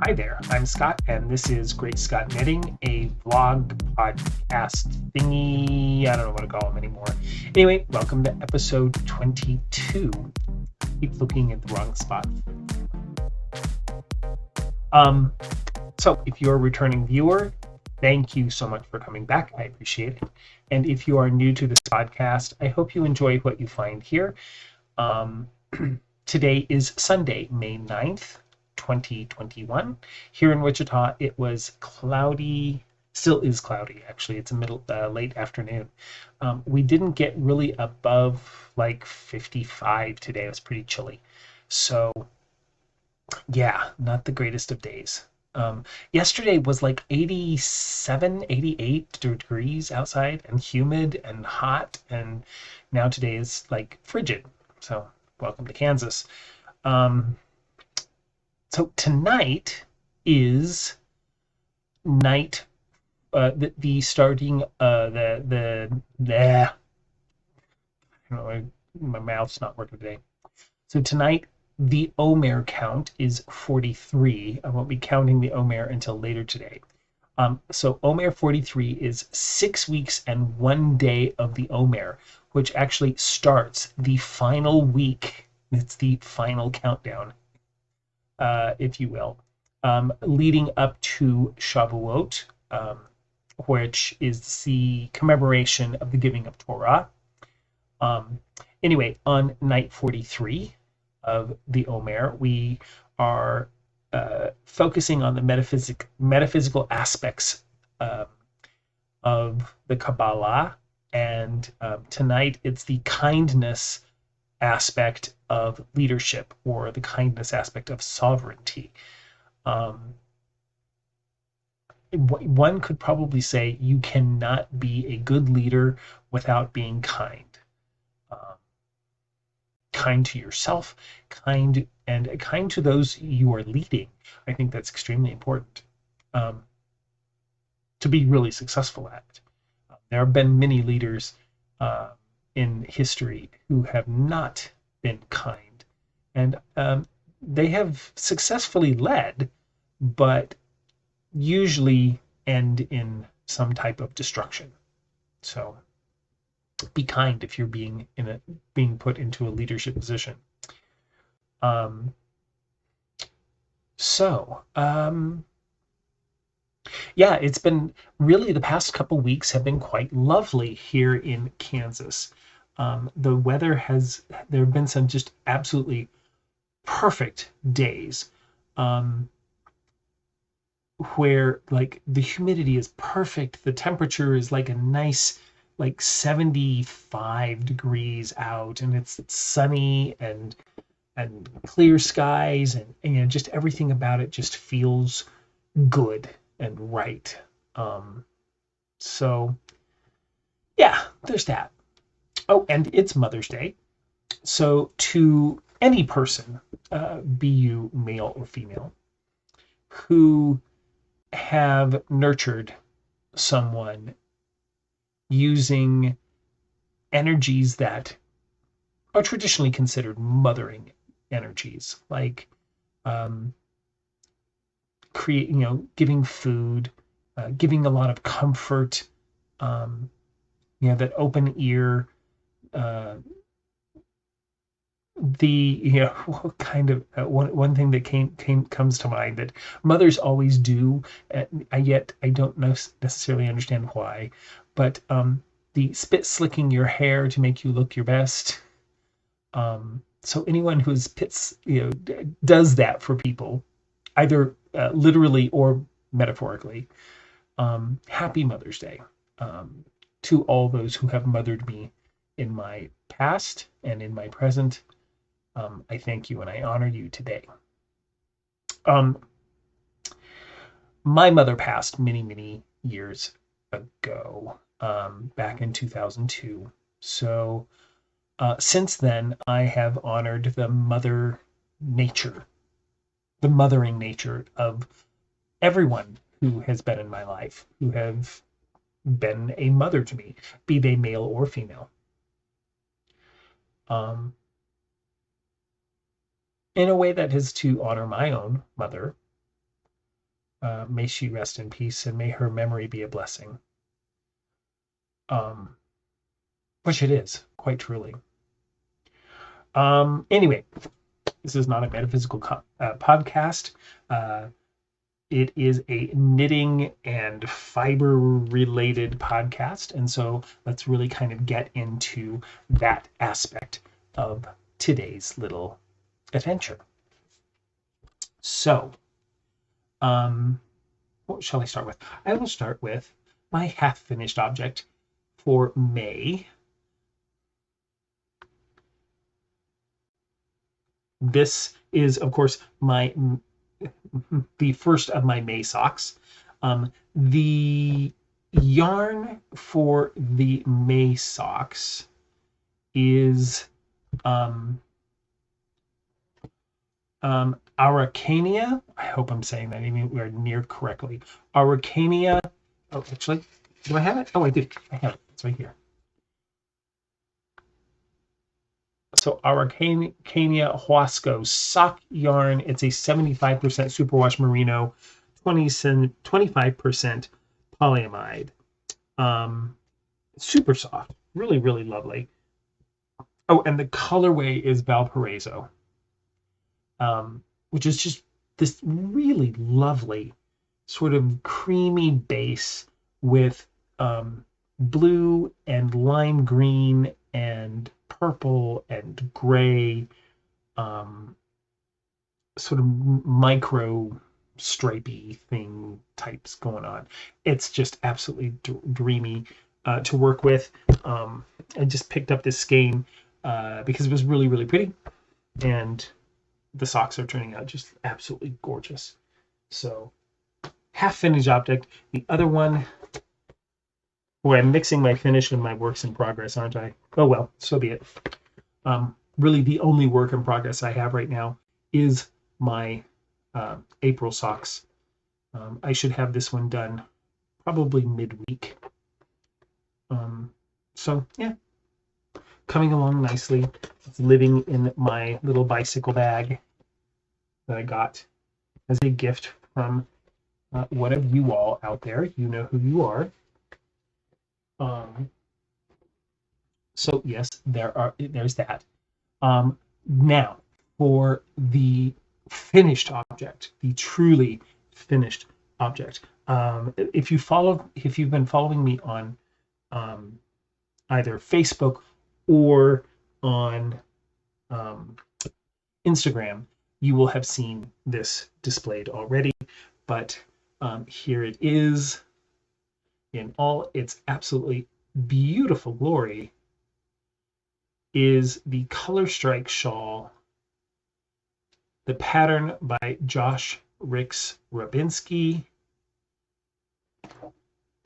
Hi there, I'm Scott, and this is GreatScott Knitting, a vlog podcast thingy. I don't know what to call them anymore. Anyway, welcome to episode 22. Keep looking at the wrong spot. So if you're a returning viewer, thank you so much for coming back. I appreciate it. And if you are new to this podcast, I hope you enjoy what you find here. Today is Sunday, May 9th. 2021. Here in Wichita, it was cloudy, still is cloudy actually. It's a late afternoon. We didn't get really above like 55 today. It was pretty chilly. So yeah, not the greatest of days. Yesterday was like 87, 88 degrees outside and humid and hot, and now today is like frigid. So welcome to Kansas. So tonight is night, the starting, I don't know, my mouth's not working today. So tonight, the Omer count is 43. I won't be counting the Omer until later today. So Omer 43 is 6 weeks and 1 day of the Omer, which actually starts the final week. It's the final countdown. If you will, leading up to Shavuot, which is the commemoration of the giving of Torah. Anyway, on night 43 of the Omer, we are focusing on the metaphysical aspects of the Kabbalah, and tonight it's the kindness aspect of leadership, or the kindness aspect of sovereignty. One could probably say you cannot be a good leader without being kind. Kind to yourself, kind to those you are leading. I think that's extremely important to be really successful at it. There have been many leaders in history who have not been kind, and they have successfully led, but usually end in some type of destruction. So be kind if you're being put into a leadership position. Yeah, it's been really, the past couple weeks have been quite lovely here in Kansas. The weather there have been some just absolutely perfect days, where like the humidity is perfect. The temperature is like a nice, like 75 degrees out, and it's sunny and clear skies, and you know, just everything about it just feels good and right. So yeah, there's that. Oh, and it's Mother's Day. So to any person, be you male or female, who have nurtured someone using energies that are traditionally considered mothering energies, like giving food, giving a lot of comfort, that open ear, one thing that comes to mind that mothers always do, yet I don't necessarily understand why, but the spit slicking your hair to make you look your best. So anyone who does that for people, either literally or metaphorically, happy Mother's Day to all those who have mothered me in my past and in my present. I thank you and I honor you today. My mother passed many, many years ago, back in 2002. So since then, I have honored the mothering nature of everyone who has been in my life, who have been a mother to me, be they male or female. In a way that is to honor my own mother, May she rest in peace, and may her memory be a blessing. Which it is, quite truly. Anyway, this is not a metaphysical podcast. It is a knitting and fiber related podcast. And so let's really kind of get into that aspect of today's little adventure. So, what shall I start with? I will start with my half finished object for May. This is, of course, the first of my May socks. The yarn for the May socks is Araucania. I hope I'm saying that anywhere near correctly. Araucania. Oh, actually, do I have it? Oh, I do. I have it. It's right here. So Araucania Huasco sock yarn. It's a 75% superwash merino, 25% polyamide. Super soft, really, really lovely. Oh, and the colorway is Valparaiso, which is just this really lovely sort of creamy base with blue and lime green and purple and gray, sort of micro stripy thing types going on. It's just absolutely dreamy to work with. I just picked up this skein because it was really, really pretty, and the socks are turning out just absolutely gorgeous. So half finished object. The other one, boy, I'm mixing my finish and my works in progress, aren't I? Oh well, so be it. Really, the only work in progress I have right now is my April socks. I should have this one done probably midweek. So yeah, coming along nicely. It's living in my little bicycle bag that I got as a gift from one of you all out there. You know who you are. So yes, there's that. Now for the finished object, the truly finished object. If you've been following me on either Facebook or on Instagram, you will have seen this displayed already, but here it is in all its absolutely beautiful glory. Is the Color Strike shawl, the pattern by Josh Ryks-Robinsky,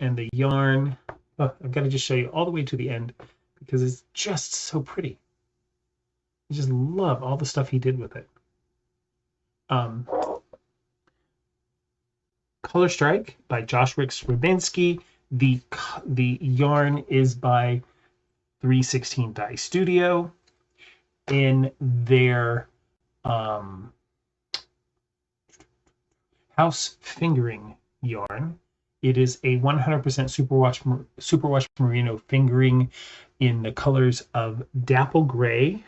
and the yarn. Oh, I've got to just show you all the way to the end because it's just so pretty. I just love all the stuff he did with it. Color Strike by Josh Ryks-Robinsky. The yarn is by 316 Dye Studio in their house fingering yarn. It is a 100% superwash merino fingering in the colors of dapple gray,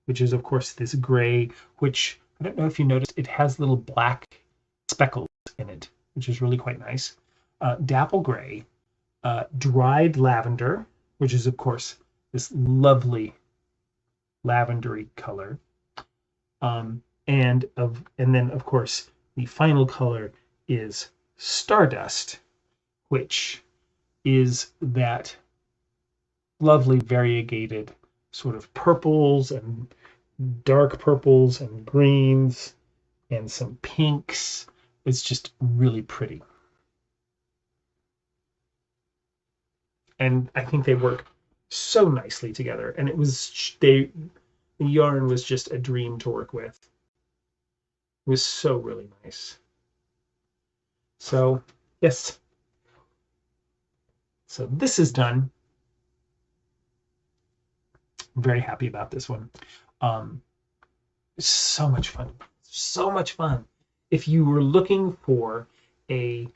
which is of course this gray, which I don't know if you noticed, it has little black speckles in it, which is really quite nice. Dapple gray, dried lavender, which is of course this lovely lavendery color, and then of course the final color is stardust, which is that lovely variegated sort of purples and dark purples and greens and some pinks. It's just really pretty, and I think they work so nicely together. And the yarn was just a dream to work with. It was so really nice. So yes, so this is done. I'm very happy about this one. So much fun. If you were looking for a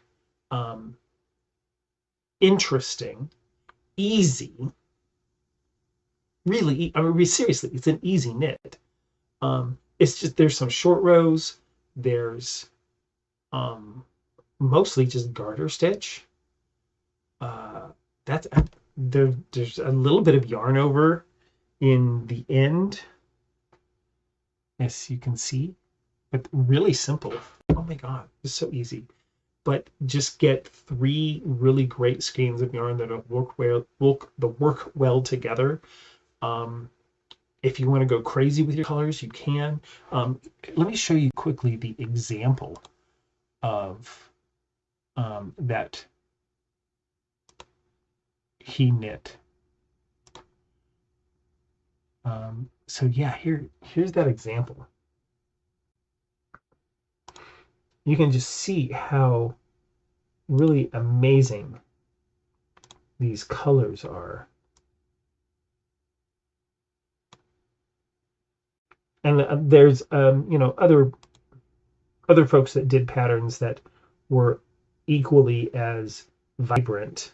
interesting, easy, really, I mean, seriously, it's an easy knit. It's just there's some short rows, there's mostly just garter stitch. That's there's a little bit of yarn over in the end, as you can see, but really simple. Oh my god, it's so easy. But just get 3 really great skeins of yarn that work well together. If you want to go crazy with your colors, you can. Let me show you quickly the example of that he knit. So yeah, here's that example. You can just see how really amazing these colors are. And there's other folks that did patterns that were equally as vibrant.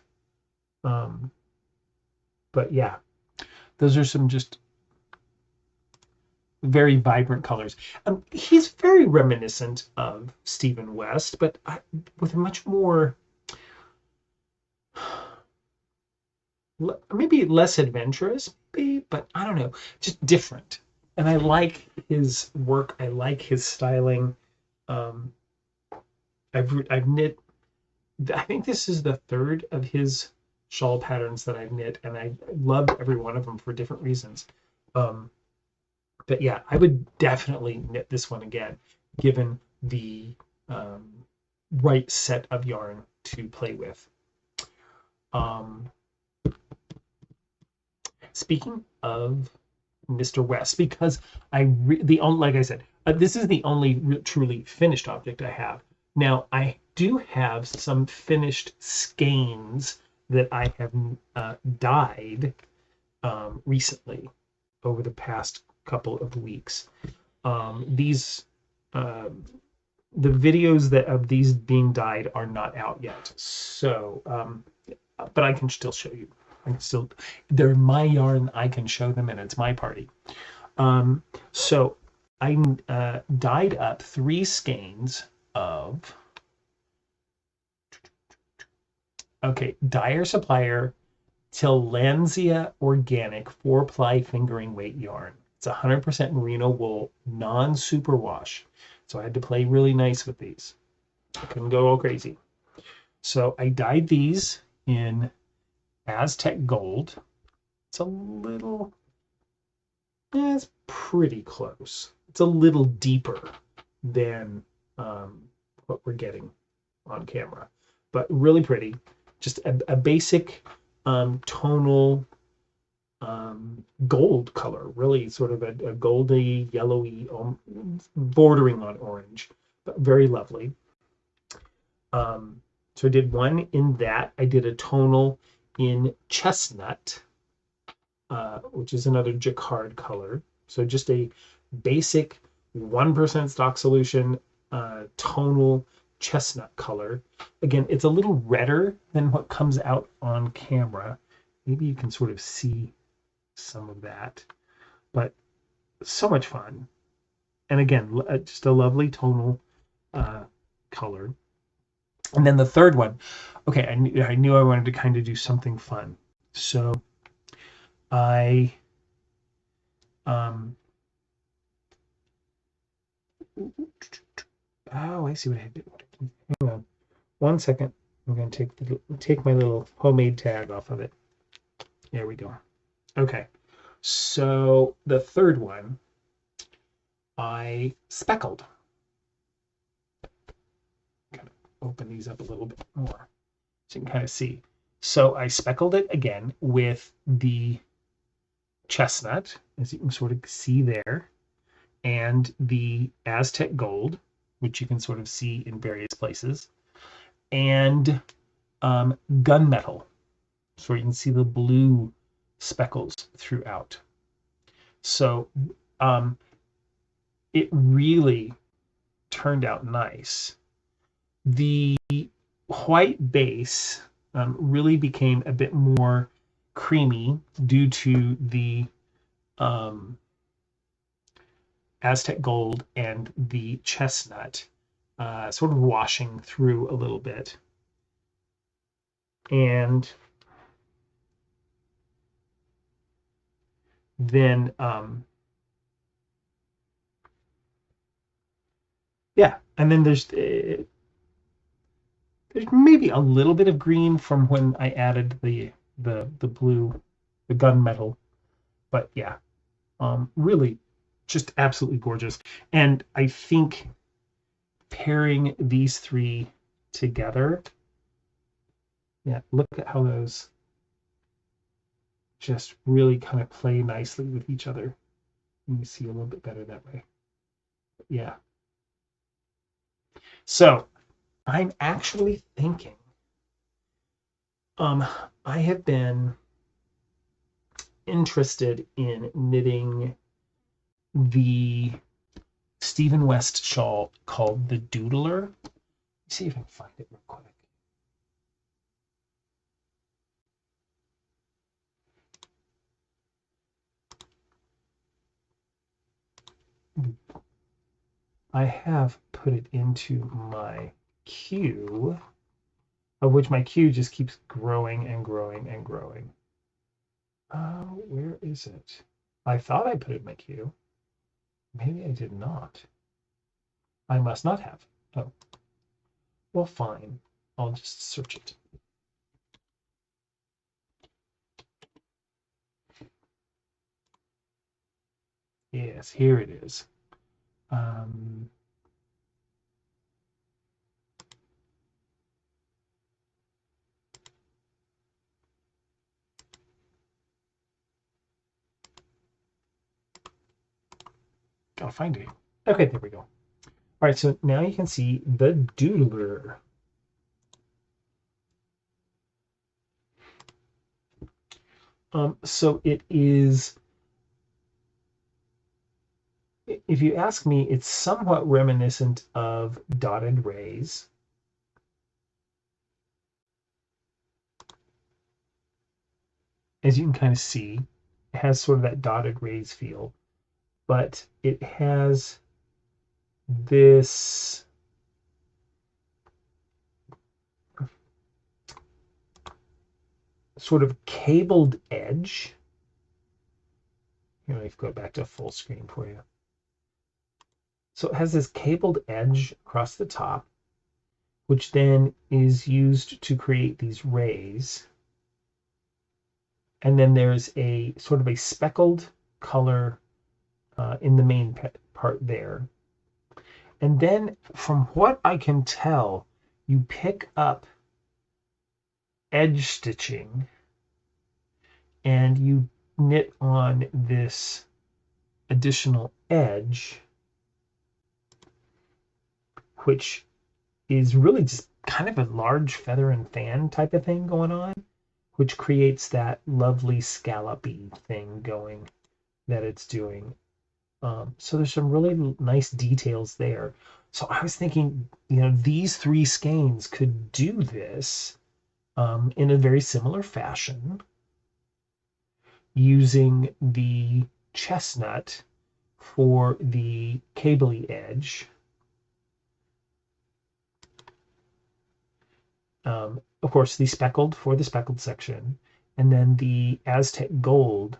But yeah, those are some just very vibrant colors. He's very reminiscent of Stephen West, but with a much more, maybe less adventurous, but I don't know, just different. And I like his work. I like his styling. I've knit. I think this is the 3rd of his shawl patterns that I've knit, and I love every one of them for different reasons. But yeah, I would definitely knit this one again, given the right set of yarn to play with. Speaking of Mr. West, because like I said, this is the only truly finished object I have. Now I do have some finished skeins that I have dyed recently over the past couple of weeks. The videos of these being dyed are not out yet, so but I can still show you. They're my yarn. I can show them, and it's my party. So I dyed up 3 skeins of Dyer Supplier Tillandsia Organic 4-ply fingering weight yarn. It's 100% merino wool, non-superwash. So I had to play really nice with these. I couldn't go all crazy. So I dyed these in Aztec Gold. It's it's pretty close. It's a little deeper than what we're getting on camera, but really pretty. Just a basic tonal gold color, really sort of a goldy, yellowy, bordering on orange, but very lovely. So I did one in that. I did a tonal in chestnut, which is another jacquard color. So just a basic 1% stock solution tonal chestnut color. Again, it's a little redder than what comes out on camera. Maybe you can sort of see some of that, but so much fun. And again, just a lovely tonal color. And then the third one, okay, I knew I wanted to kind of do something fun. So I I see what I did. Hang on 1 second. I'm going to take my little homemade tag off of it. There we go. Okay, so the third one I speckled. Kind of open these up a little bit more so you can kind of see. So I speckled it again with the chestnut, as you can sort of see there, and the Aztec Gold, which you can sort of see in various places, and gunmetal, so you can see the blue speckles throughout. So it really turned out nice. The white base really became a bit more creamy due to the Aztec gold and the chestnut sort of washing through a little bit. And then, yeah, and then there's maybe a little bit of green from when I added the blue, the gunmetal, but yeah, really just absolutely gorgeous. And I think pairing these three together, yeah, look at how those just really kind of play nicely with each other. Let me see a little bit better that way. Yeah. So I'm actually thinking, I have been interested in knitting the Stephen West shawl called the Doodler. Let's see if I can find it real quick. I have put it into my queue, of which my queue just keeps growing and growing and growing. Where is it? I thought I put it in my queue. Maybe I did not. I must not have. Oh. Well, fine. I'll just search it. Yes, here it is. Gotta find it. Okay, there we go. All right, so now you can see the Doodler. So it is, if you ask me, it's somewhat reminiscent of dotted rays. As you can kind of see, it has sort of that dotted rays feel, but it has this sort of cabled edge. Here, let me go back to full screen for you. So it has this cabled edge across the top, which then is used to create these rays. And then there's a sort of a speckled color in the main part there. And then from what I can tell, you pick up edge stitching and you knit on this additional edge, which is really just kind of a large feather and fan type of thing going on, which creates that lovely scallopy thing going that it's doing. So there's some really nice details there. So I was thinking, these three skeins could do this in a very similar fashion, using the chestnut for the cabley edge. Of course, the speckled for the speckled section, and then the Aztec gold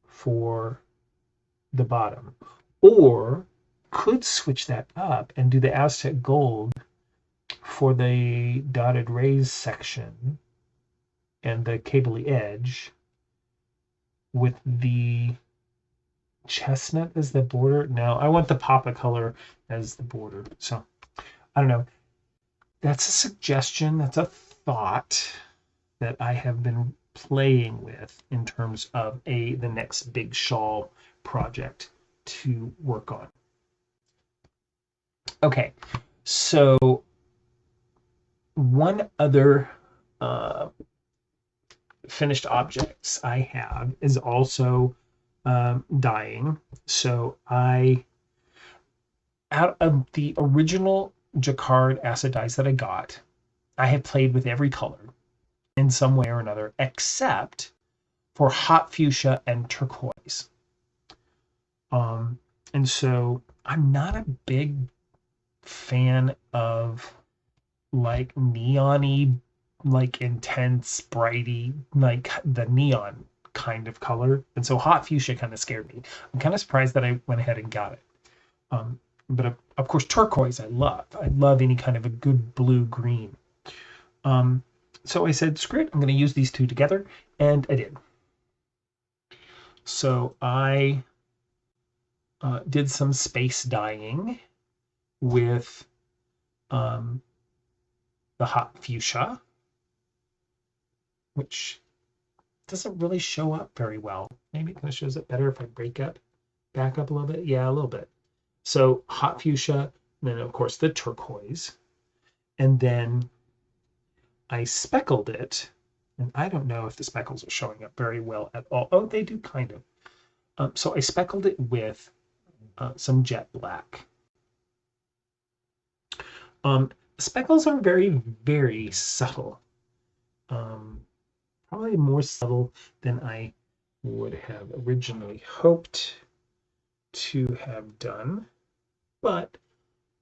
for the bottom. Or could switch that up and do the Aztec gold for the dotted rays section and the cabley edge, with the chestnut as the border. No, I want the papa color as the border. So I don't know. That's a suggestion. That's a thought that I have been playing with in terms of the next big shawl project to work on. Okay, so one other finished objects I have is also dyeing. So out of the original jacquard acid dyes that I got, I have played with every color in some way or another, except for hot fuchsia and turquoise. And so I'm not a big fan of like neon-y, like intense, brighty, like the neon kind of color. And so hot fuchsia kind of scared me. I'm kind of surprised that I went ahead and got it. But of course, turquoise I love. I love any kind of a good blue-green. So I said, screw it, I'm going to use these two together, and I did. So I did some space dyeing with the hot fuchsia, which doesn't really show up very well. Maybe it kind of shows it better if I back up a little bit. Yeah, a little bit. So hot fuchsia, and then of course the turquoise, and then I speckled it, and I don't know if the speckles are showing up very well at all. Oh, they do kind of. So I speckled it with some jet black. Speckles are very, very subtle. Probably more subtle than I would have originally hoped to have done, but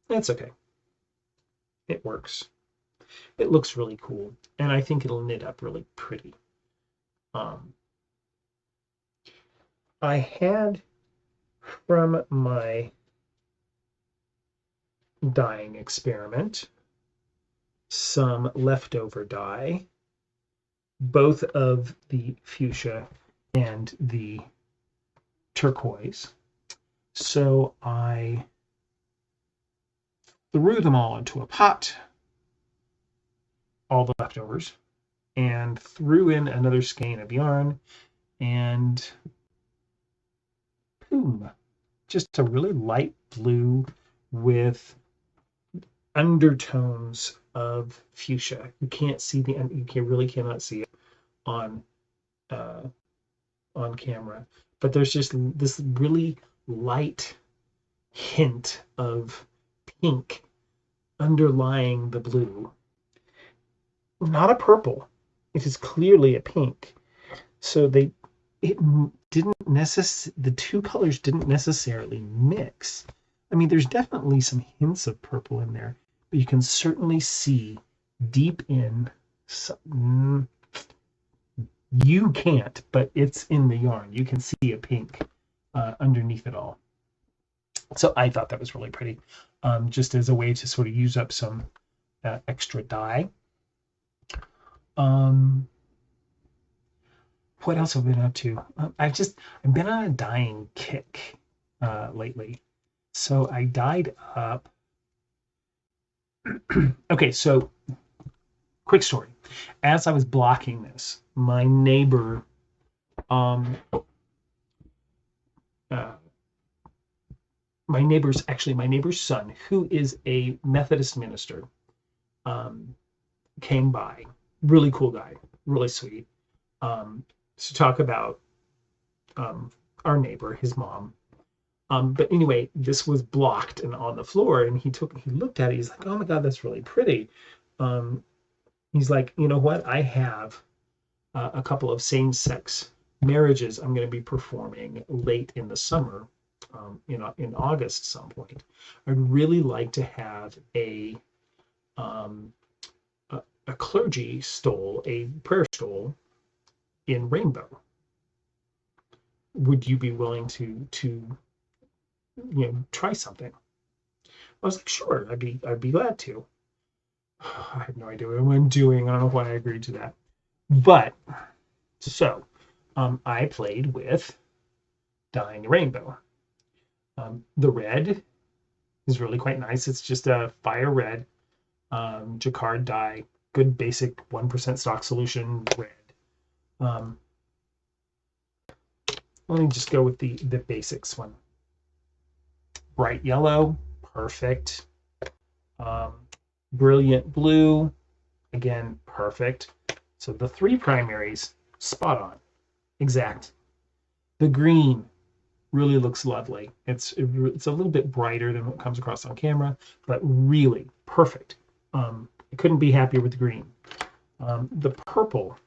that's okay. It works. It looks really cool, and I think it'll knit up really pretty. I had from my dyeing experiment some leftover dye, both of the fuchsia and the turquoise. So I threw them all into a pot, all the leftovers, and threw in another skein of yarn, and boom, just a really light blue with undertones of fuchsia. You can't see really cannot see it on camera, but there's just this really light hint of pink underlying the blue. Not a purple. It is clearly a pink. So the two colors didn't necessarily mix. I mean, there's definitely some hints of purple in there, but you can certainly see deep in. You can't, but it's in the yarn. You can see a pink underneath it all. So I thought that was really pretty, just as a way to sort of use up some extra dye. What else have I been up to? I've been on a dyeing kick lately. So I dyed up. Okay, so quick story. As I was blocking this, my neighbor's son, who is a Methodist minister, came by. Really cool guy, really sweet, to talk about our neighbor, his mom. But anyway, this was blocked and on the floor, and he looked at it. He's like, "Oh my God, that's really pretty." He's like, "You know what? I have a couple of same-sex marriages I'm going to be performing late in the summer, in August some point. I'd really like to have a clergy stole, a prayer stole in rainbow. Would you be willing to try something?" I was like, "Sure, I'd be glad to." I have no idea what I'm doing. I don't know why I agreed to that. But so I played with dyeing the rainbow. The red is really quite nice. It's just a fire red jacquard dye, good basic 1% stock solution red. Let me just go with the basics one. Bright yellow, perfect. Brilliant blue, again, perfect. So the three primaries, spot on, exact. The green really looks lovely. It's a little bit brighter than what comes across on camera, but really perfect. I couldn't be happier with the green. The purple,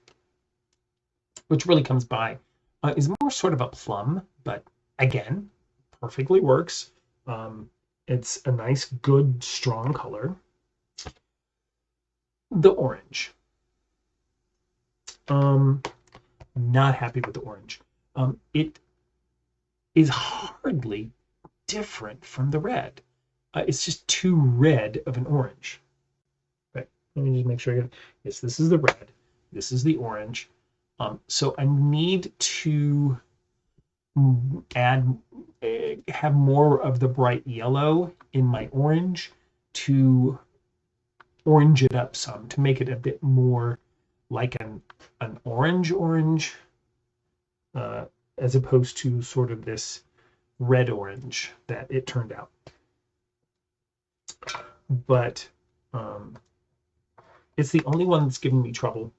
which really comes by, is more sort of a plum, but again, perfectly works. It's a nice, good, strong color. The orange. Not happy with the orange. It is hardly different from the red. It's just too red of an orange. Right. Let me just make sure I get it. Yes, this is the red. This is the orange. So I need to have more of the bright yellow in my orange to orange it up some, to make it a bit more like an orange, as opposed to sort of this red orange that it turned out. But it's the only one that's giving me trouble.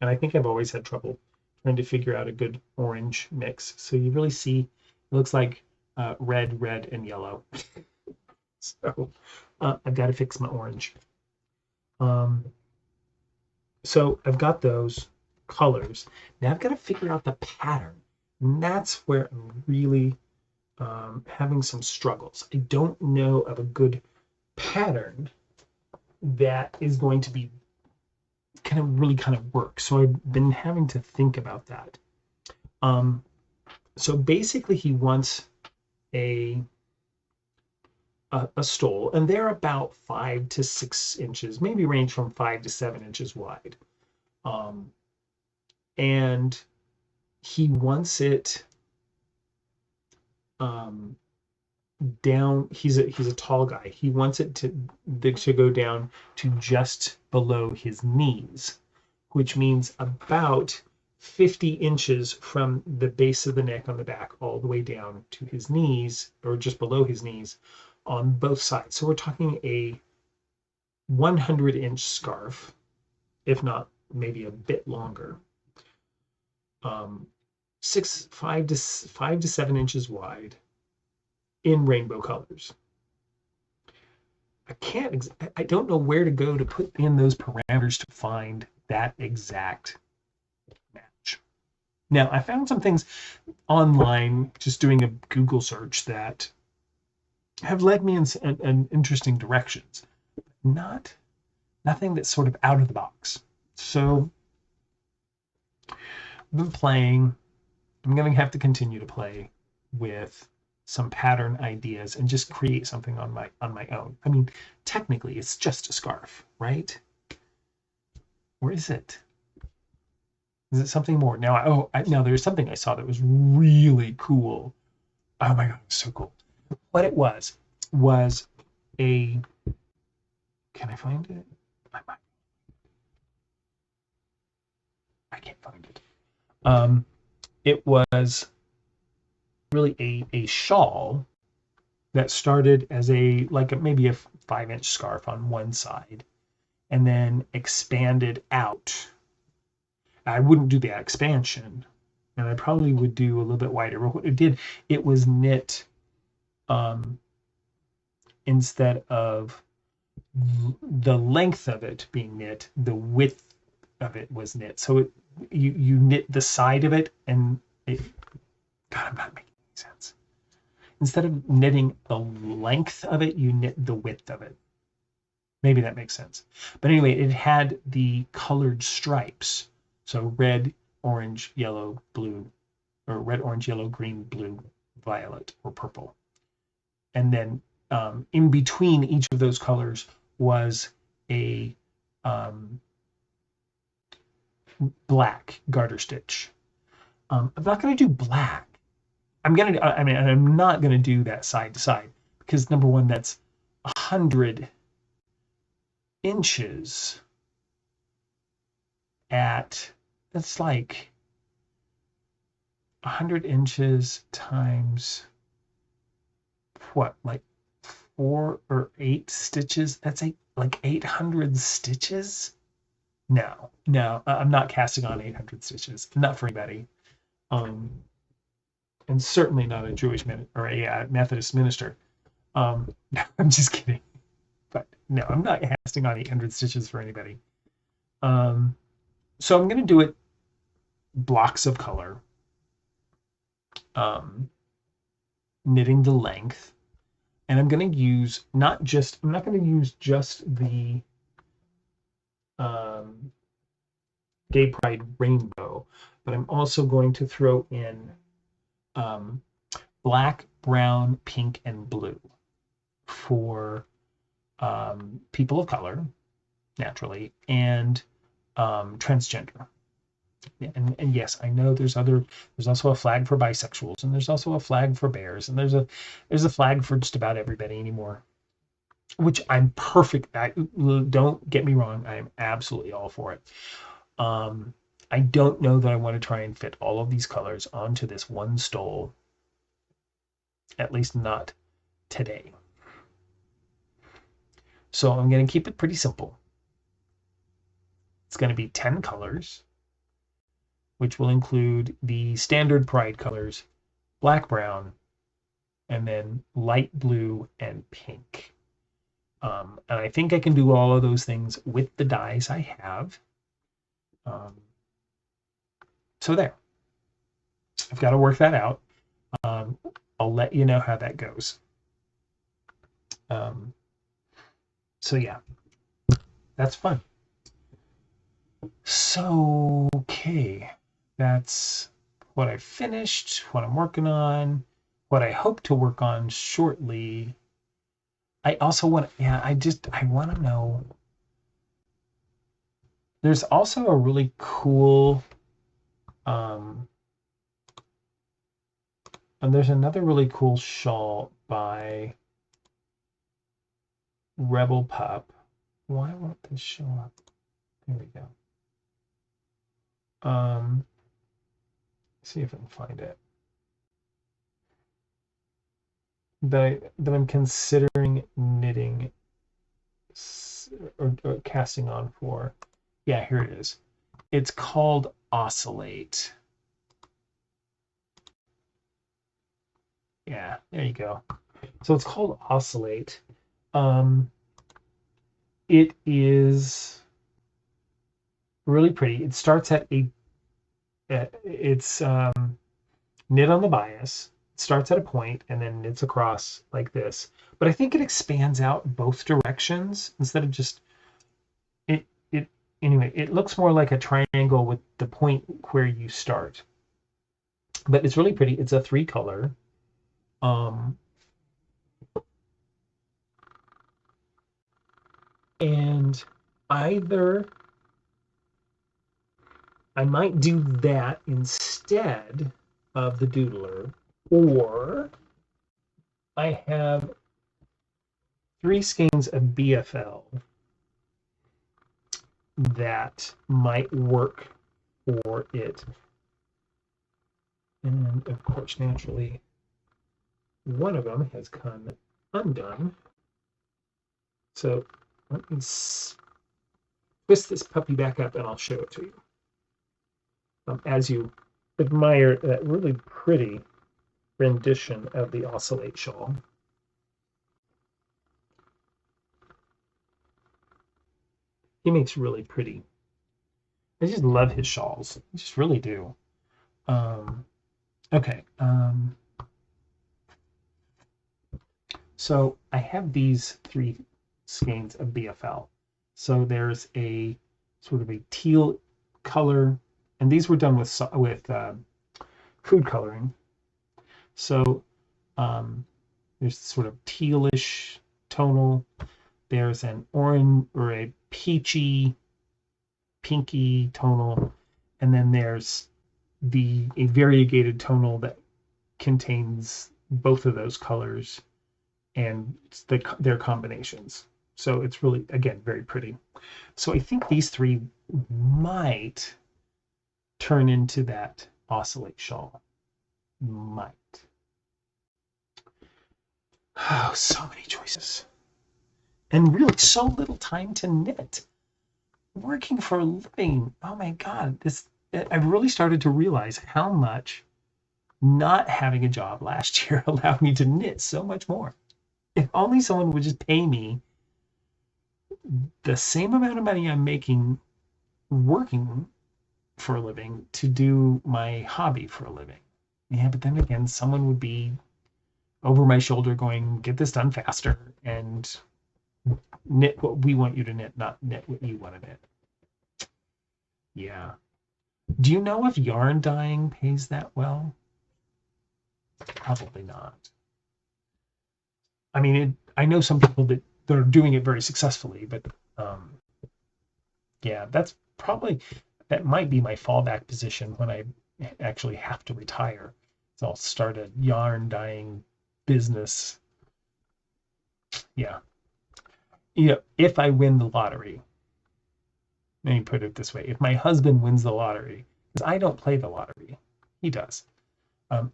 And I think I've always had trouble trying to figure out a good orange mix. So you really see, it looks like red, and yellow. So I've got to fix my orange. So I've got those colors. Now I've got to figure out the pattern. And that's where I'm really having some struggles. I don't know of a good pattern that is going to be kind of work. So I've been having to think about that. So basically he wants a stole, and they're about 5 to 6 inches, maybe range from 5 to 7 inches wide. And he wants it down. He's a tall guy. He wants it to go down to just below his knees, which means about 50 inches from the base of the neck on the back all the way down to his knees, or just below his knees on both sides. So we're talking a 100-inch scarf, if not maybe a bit longer. 5 to 7 inches wide in rainbow colors. I don't know where to go to put in those parameters to find that exact match. Now, I found some things online, just doing a Google search, that have led me in interesting directions. Nothing that's sort of out of the box. So I've been playing. I'm going to have to continue to play with some pattern ideas and just create something on my own. I mean, technically, it's just a scarf, right? Or is it? Is it something more? Now, now there's something I saw that was really cool. Oh my God, it was so cool. What it was a, can I find it? I can't find it. It was really a shawl that started as maybe a 5-inch scarf on one side and then expanded out. I wouldn't do that expansion, and I probably would do a little bit wider. But what it did, it was knit instead of the length of it being knit, the width of it was knit. So you knit the side of it, and God, I'm not making any sense. Instead of knitting the length of it, you knit the width of it. Maybe that makes sense. But anyway, it had the colored stripes. So red, orange, yellow, blue, or red, orange, yellow, green, blue, violet, or purple. And then in between each of those colors was a black garter stitch. I'm not going to do black. I'm not going to do that side to side, because number one, that's 100 inches that's like 100 inches times what, like 4 or 8 stitches? That's like 800 stitches. No, I'm not casting on 800 stitches. Not for anybody. And certainly not a Jewish or a Methodist minister. I'm just kidding. But No, I'm not casting on 800 stitches for anybody. So I'm going to do it blocks of color, knitting the length, and I'm going to use I'm not going to use just the Gay Pride rainbow, but I'm also going to throw in black, brown, pink, and blue for people of color, naturally, and transgender. And yes, I know there's also a flag for bisexuals, and there's also a flag for bears, and there's a flag for just about everybody anymore, which I'm perfect. Don't get me wrong, I am absolutely all for it. I don't know that I want to try and fit all of these colors onto this one stole, at least not today. So I'm going to keep it pretty simple. It's going to be 10 colors, which will include the standard Pride colors, black, brown, and then light blue and pink. And I think I can do all of those things with the dies I have. So there. I've got to work that out. I'll let you know how that goes. So yeah, that's fun. So, okay, that's what I finished, what I'm working on, what I hope to work on shortly. I also want to, I want to know. There's also a really cool, and there's another really cool shawl by Rebel Pup. Why won't this show up? There we go. See if I can find it. That I'm considering knitting or casting on for. Yeah, here it is. It's called Oscillate. Yeah, there you go. So it's called Oscillate. It is really pretty. It starts at it's knit on the bias. It starts at a point and then knits across like this. But I think it expands out both directions instead of just anyway, it looks more like a triangle with the point where you start. But it's really pretty. It's a 3-color. And either I might do that instead of the doodler, or I have 3 skeins of BFL that might work for it. And of course, naturally, one of them has come undone. So let me twist this puppy back up and I'll show it to you. As you admire that really pretty rendition of the Oscillate shawl. He makes really pretty. I just love his shawls. I just really do. Okay. So I have these 3 skeins of BFL. So there's a sort of a teal color, and these were done with food coloring. So there's sort of tealish tonal. There's an orange or a peachy, pinky tonal, and then there's a variegated tonal that contains both of those colors and their combinations. So it's really, again, very pretty. So I think these 3 might turn into that Oscillate shawl. Might. Oh, so many choices. And really so little time to knit. Working for a living. Oh my God. I've really started to realize how much not having a job last year allowed me to knit so much more. If only someone would just pay me the same amount of money I'm making working for a living to do my hobby for a living. Yeah, but then again, someone would be over my shoulder going, get this done faster and knit what we want you to knit, not knit what you want to knit. Yeah. Do you know if yarn dyeing pays that well? Probably not. I mean, I know some people that are doing it very successfully, but yeah, that might be my fallback position when I actually have to retire. So I'll start a yarn dyeing business. Yeah. If I win the lottery, let me put it this way. If my husband wins the lottery, because I don't play the lottery, he does.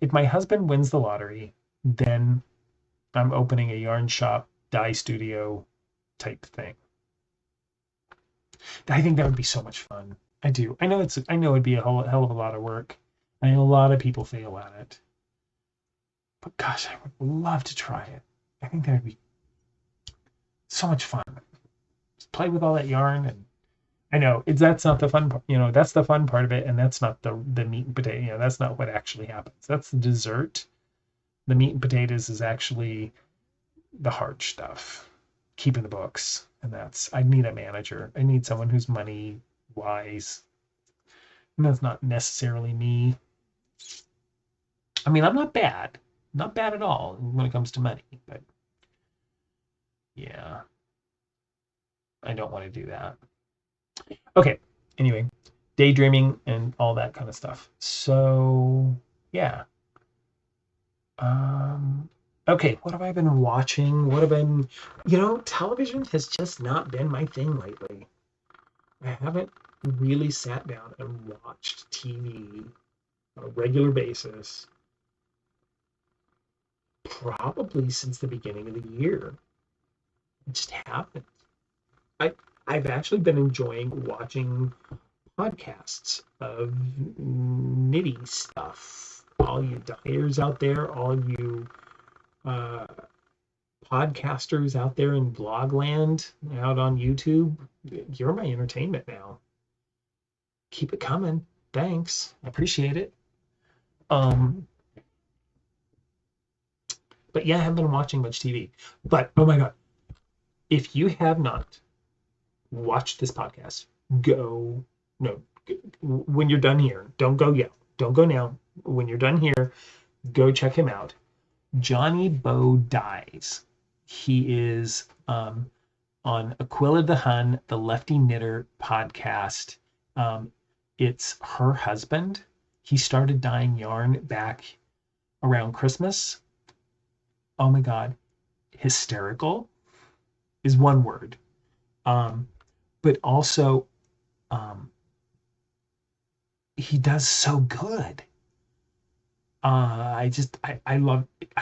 If my husband wins the lottery, then I'm opening a yarn shop, dye studio type thing. I think that would be so much fun. I do. I know it'd be a hell of a lot of work. I know a lot of people fail at it. But gosh, I would love to try it. I think that would be so much fun. Just play with all that yarn, and I know that's not the fun part. That's the fun part of it, and that's not the meat and potato. That's not what actually happens. That's the dessert. The meat and potatoes is actually the hard stuff, keeping the books, and I need a manager. I need someone who's money wise, and that's not necessarily me. I mean, I'm not bad at all when it comes to money, but yeah, I don't want to do that. Okay, anyway, daydreaming and all that kind of stuff. So yeah. Okay, what have I been watching? Television has just not been my thing lately. I haven't really sat down and watched TV on a regular basis probably since the beginning of the year. I just haven't. I've actually been enjoying watching podcasts of nitty stuff. All you dyers out there, all you podcasters out there in blogland, out on YouTube, you're my entertainment now. Keep it coming. Thanks. I appreciate it. But yeah, I haven't been watching much TV. But oh my God, if you have not watched this podcast, when you're done here, don't go yet. Don't go now. When you're done here, go check him out. Johnny Bo Dies. He is on Aquila the Hun, the Lefty Knitter podcast. It's her husband. He started dyeing yarn back around Christmas. Oh my God. Hysterical is one word. But also, he does so good. I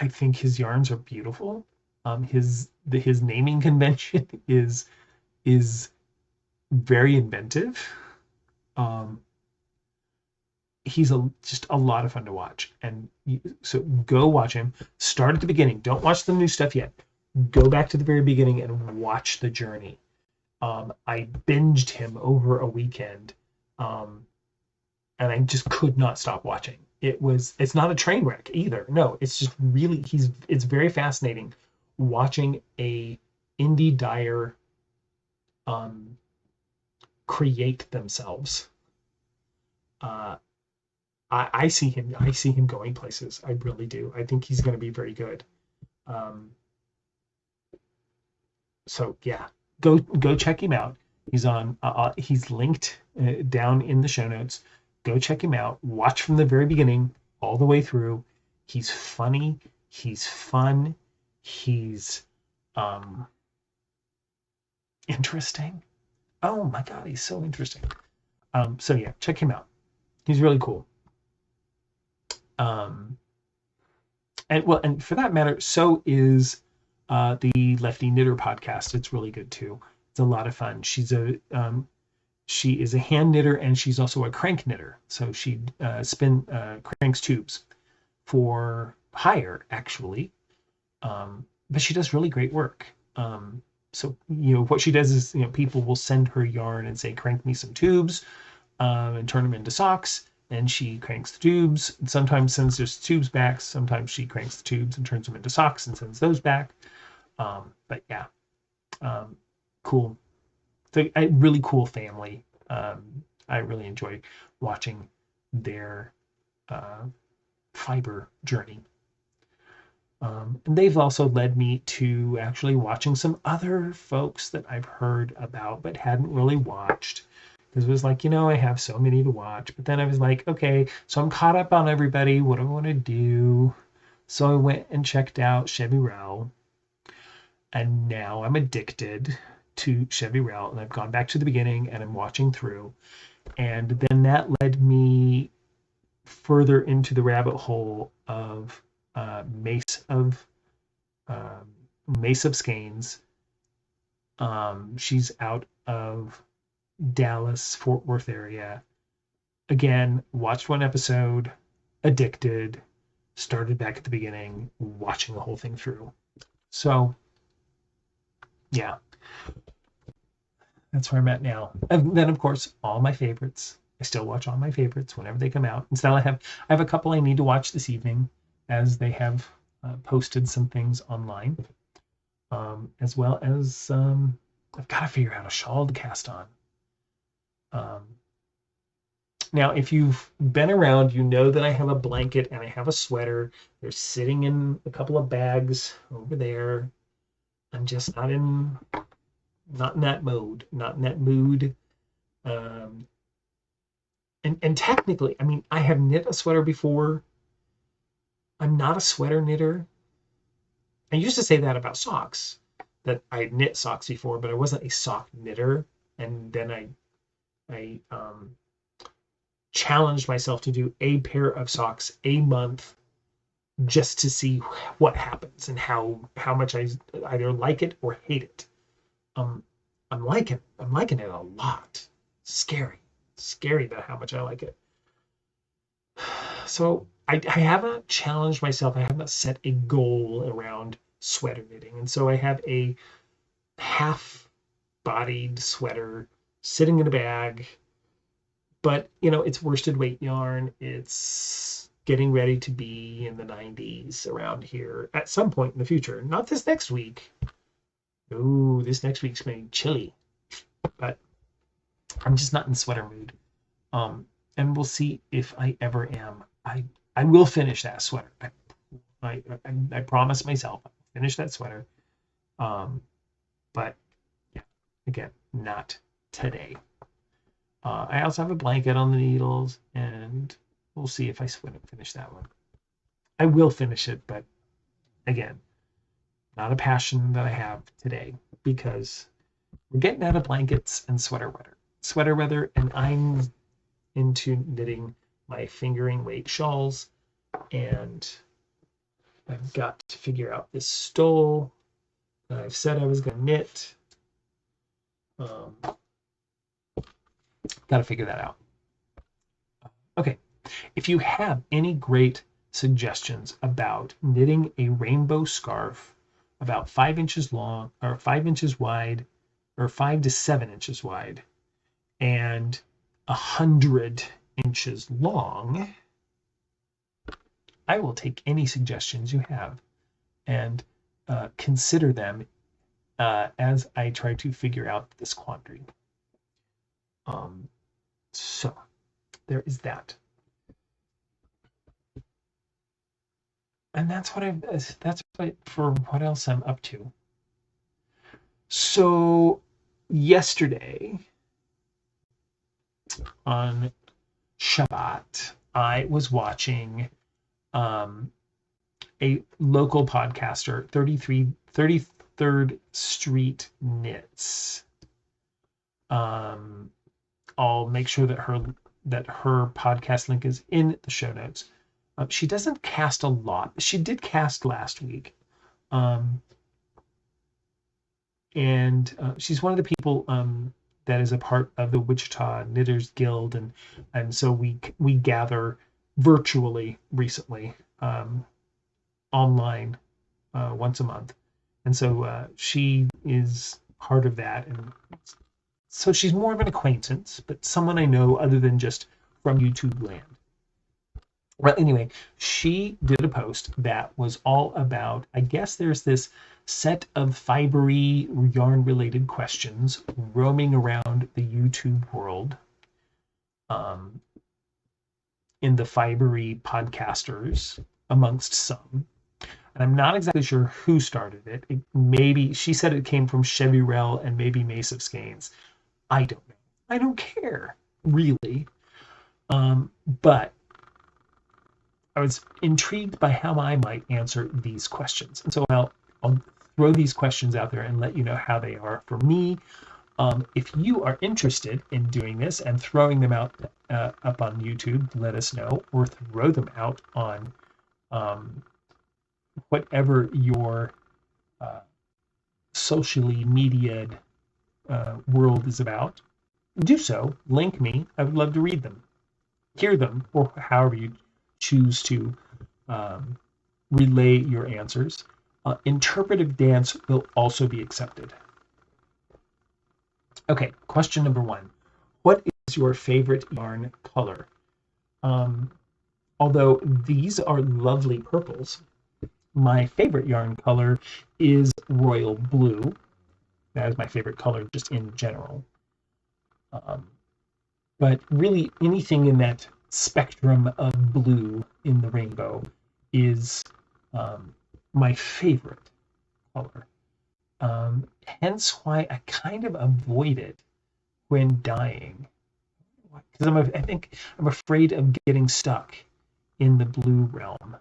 think his yarns are beautiful. His naming convention is very inventive. He's just a lot of fun to watch, and so go watch him. Start at the beginning. Don't watch the new stuff yet. Go back to the very beginning and watch the journey. I binged him over a weekend, and I just could not stop watching. It's not a train wreck either. No, it's just really it's very fascinating watching a indie dyer create themselves. I see him going places. I really do. I think he's going to be very good. So yeah, go check him out. He's linked down in the show notes. Go check him out. Watch from the very beginning all the way through. He's funny. He's fun. He's interesting. Oh my God, he's so interesting. So yeah, check him out. He's really cool. And for that matter, so is the Lefty Knitter podcast. It's really good too. It's a lot of fun. She is a hand knitter, and she's also a crank knitter. So she cranks tubes for hire, actually. But she does really great work. So, what she does is, people will send her yarn and say, crank me some tubes, and turn them into socks. And she cranks the tubes and sometimes sends those tubes back. Sometimes she cranks the tubes and turns them into socks and sends those back. But yeah, cool. It's a really cool family. I really enjoy watching their fiber journey. And they've also led me to actually watching some other folks that I've heard about but hadn't really watched. Because it was like, I have so many to watch. But then I was like, okay, so I'm caught up on everybody. What do I want to do? So I went and checked out Chevy Rell. And now I'm addicted to Chevy Rell. And I've gone back to the beginning and I'm watching through. And then that led me further into the rabbit hole of Mace of Skeins. She's out of Dallas, Fort Worth area. Again, watched one episode, addicted, started back at the beginning, watching the whole thing through. So, yeah, that's where I'm at now. And then, of course, all my favorites. I still watch all my favorites whenever they come out. And still, I have a couple I need to watch this evening, as they have posted some things online, as well as I've got to figure out a shawl to cast on. Now, if you've been around, you know that I have a blanket and I have a sweater. They're sitting in a couple of bags over there. I'm just not in that mode, not in that mood. And technically, I mean, I have knit a sweater before. I'm not a sweater knitter. I used to say that about socks, that I had knit socks before, but I wasn't a sock knitter. And then I challenged myself to do a pair of socks a month just to see what happens and how much I either like it or hate it. I'm liking it a lot. Scary about how much I like it. So I haven't challenged myself. I haven't set a goal around sweater knitting. And so I have a half-bodied sweater sitting in a bag. But, it's worsted weight yarn. It's getting ready to be in the 90s around here at some point in the future. Not this next week. Ooh, this next week's going to be chilly. But I'm just not in sweater mood. And we'll see if I ever am. I will finish that sweater. I promise myself I'll finish that sweater. But yeah, again, not today. I also have a blanket on the needles, and we'll see if I finish that one. I will finish it, but again, not a passion that I have today, because we're getting out of blankets and sweater weather, and I'm into knitting my fingering weight shawls, and I've got to figure out this stole that I've said I was going to knit. Got to figure that out. Okay, if you have any great suggestions about knitting a rainbow scarf about 5 inches long, or 5 inches wide, or 5 to 7 inches wide, and 100 inches long, I will take any suggestions you have and consider them as I try to figure out this quandary. So there is that. And that's for what else I'm up to. So yesterday on Shabbat, I was watching a local podcaster, 33rd Street Knits. I'll make sure that her podcast link is in the show notes. She doesn't cast a lot. She did cast last week. And she's one of the people that is a part of the Wichita Knitters Guild, and so we gather virtually recently, online, once a month, And so she is part of that. And so she's more of an acquaintance, but someone I know other than just from YouTube land. Well, anyway, she did a post that was all about, I guess there's this set of fibery yarn related questions roaming around the YouTube world in the fibery podcasters amongst some. And I'm not exactly sure who started it. Maybe she said it came from Chevy Rell and maybe Mace of Skeins. I don't know. I don't care, really. But I was intrigued by how I might answer these questions. And so I'll throw these questions out there and let you know how they are for me. If you are interested in doing this and throwing them out up on YouTube, let us know, or throw them out on whatever your socially mediated world is about. Do so. Link me. I would love to read them, hear them, or however you choose to relay your answers. Interpretive dance will also be accepted. Okay, question number 1. What is your favorite yarn color? Although these are lovely purples, my favorite yarn color is royal blue. That is my favorite color just in general. But really anything in that spectrum of blue in the rainbow is my favorite color. Hence why I kind of avoid it when dyeing, because I think I'm afraid of getting stuck in the blue realm.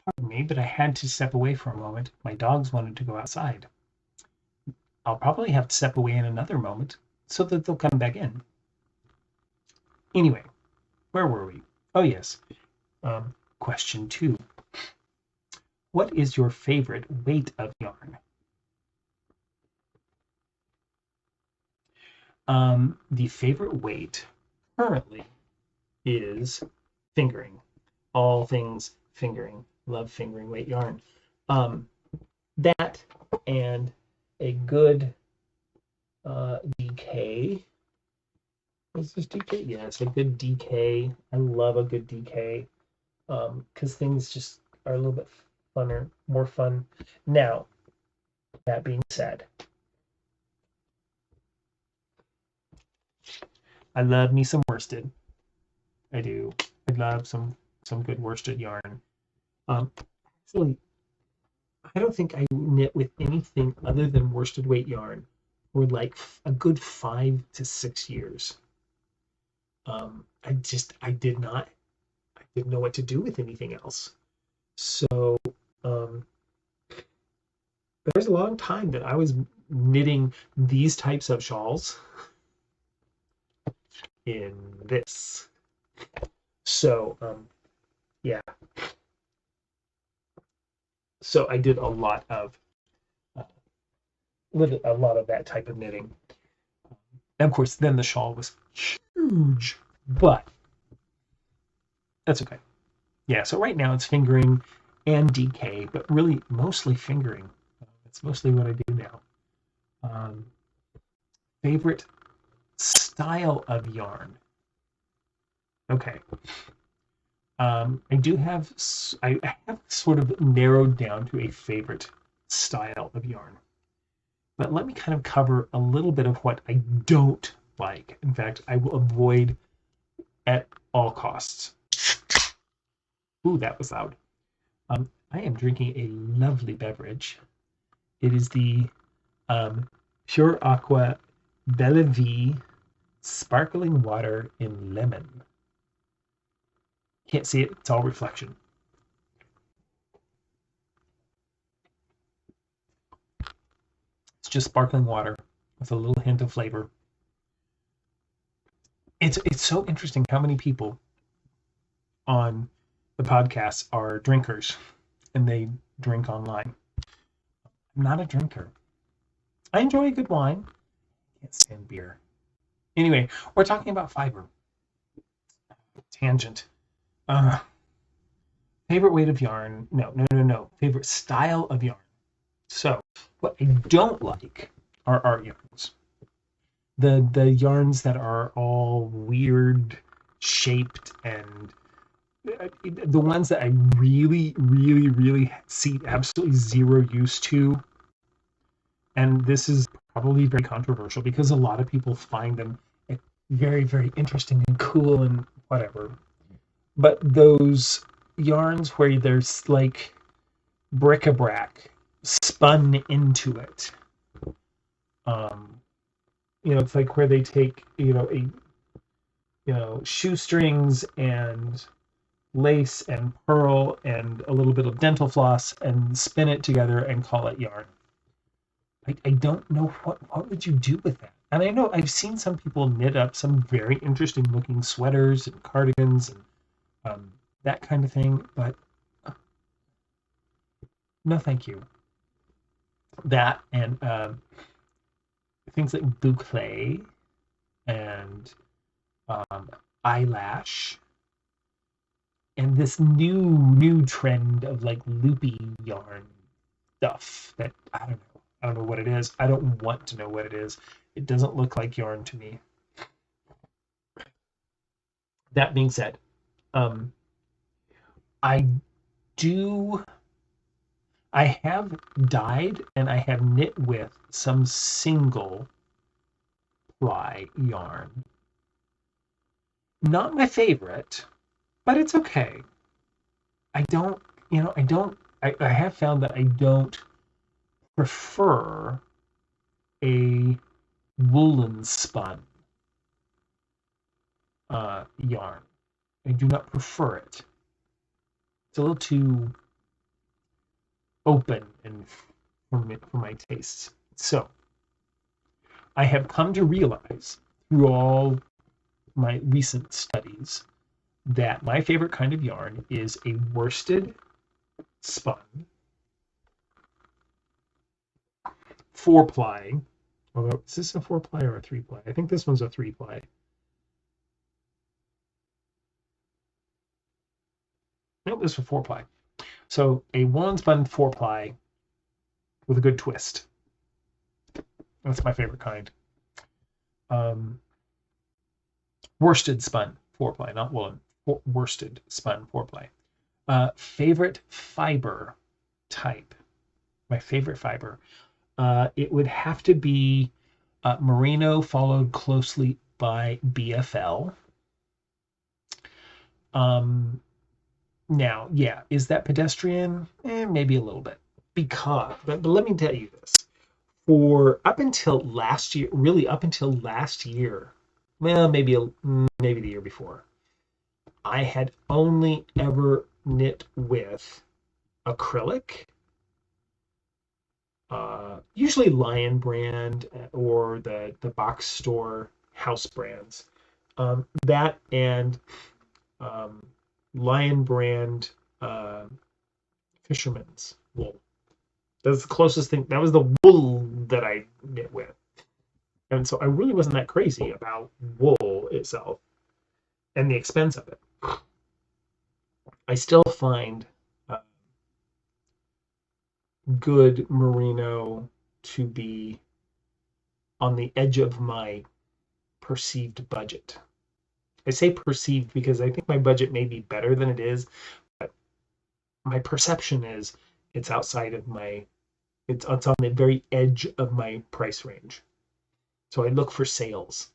Pardon me, but I had to step away for a moment. My dogs wanted to go outside. I'll probably have to step away in another moment so that they'll come back in. Anyway, where were we? Oh, yes. Question 2. What is your favorite weight of yarn? The favorite weight currently is fingering. All things fingering. Love fingering weight yarn. That and a good DK. Is this DK? Yes, a good DK. I love a good DK because things just are a little bit funner, more fun. Now, that being said, I love me some worsted. I do. I love some good worsted yarn. Actually, I don't think I knit with anything other than worsted weight yarn for like a good 5 to 6 years. I didn't know what to do with anything else. So there's a long time that I was knitting these types of shawls in this. So yeah. So I did a lot of that type of knitting. And of course, then the shawl was huge, but that's okay. Yeah, so right now it's fingering and DK, but really mostly fingering. It's mostly what I do now. Favorite style of yarn. Okay. I have sort of narrowed down to a favorite style of yarn. But let me kind of cover a little bit of what I don't like. In fact, I will avoid at all costs. Ooh, that was loud. I am drinking a lovely beverage. It is the Pure Aqua Belle Vie sparkling water in lemon. Can't see it, it's all reflection. It's just sparkling water with a little hint of flavor. It's so interesting how many people on the podcast are drinkers and they drink online. I'm not a drinker. I enjoy a good wine. I can't stand beer. Anyway, we're talking about fiber. Tangent. Favorite weight of yarn? No. Favorite style of yarn. So what I don't like are art yarns. The yarns that are all weird shaped and the ones that I really see absolutely zero use to, and this is probably very controversial because a lot of people find them very interesting and cool and whatever. But those yarns where there's like bric-a-brac spun into it, it's like where they take shoestrings and lace and pearl and a little bit of dental floss and spin it together and call it yarn. I don't know what would you do with that. And I know I've seen some people knit up some very interesting looking sweaters and cardigans and that kind of thing, but no, thank you. That and things like boucle and eyelash and this new trend of like loopy yarn stuff that I don't know what it is. I don't want to know what it is. It doesn't look like yarn to me. That being said, I have dyed and I have knit with some single ply yarn. Not my favorite, but it's okay. I have found that I don't prefer a woolen spun yarn. I do not prefer it. It's a little too open and for my tastes. So I have come to realize through all my recent studies that my favorite kind of yarn is a worsted spun 4-ply. Although, is this a 4-ply or a 3-ply? I think this one's a 3-ply. Nope, this is a 4-ply. So a woolen spun 4-ply with a good twist. That's my favorite kind. Worsted spun 4-ply, not woolen. Worsted spun 4-ply. Favorite fiber type. My favorite fiber. It would have to be merino, followed closely by BFL. Now, yeah, is that pedestrian? Maybe a little bit. But let me tell you this. For up until last year, well, maybe the year before, I had only ever knit with acrylic, usually Lion brand or the box store house brands. That and Lion brand fisherman's wool. That's the closest thing. That was the wool that I knit with. And so I really wasn't that crazy about wool itself and the expense of it. I still find good merino to be on the edge of my perceived budget. I say perceived because I think my budget may be better than it is, but my perception is it's outside of it's on the very edge of my price range. So I look for sales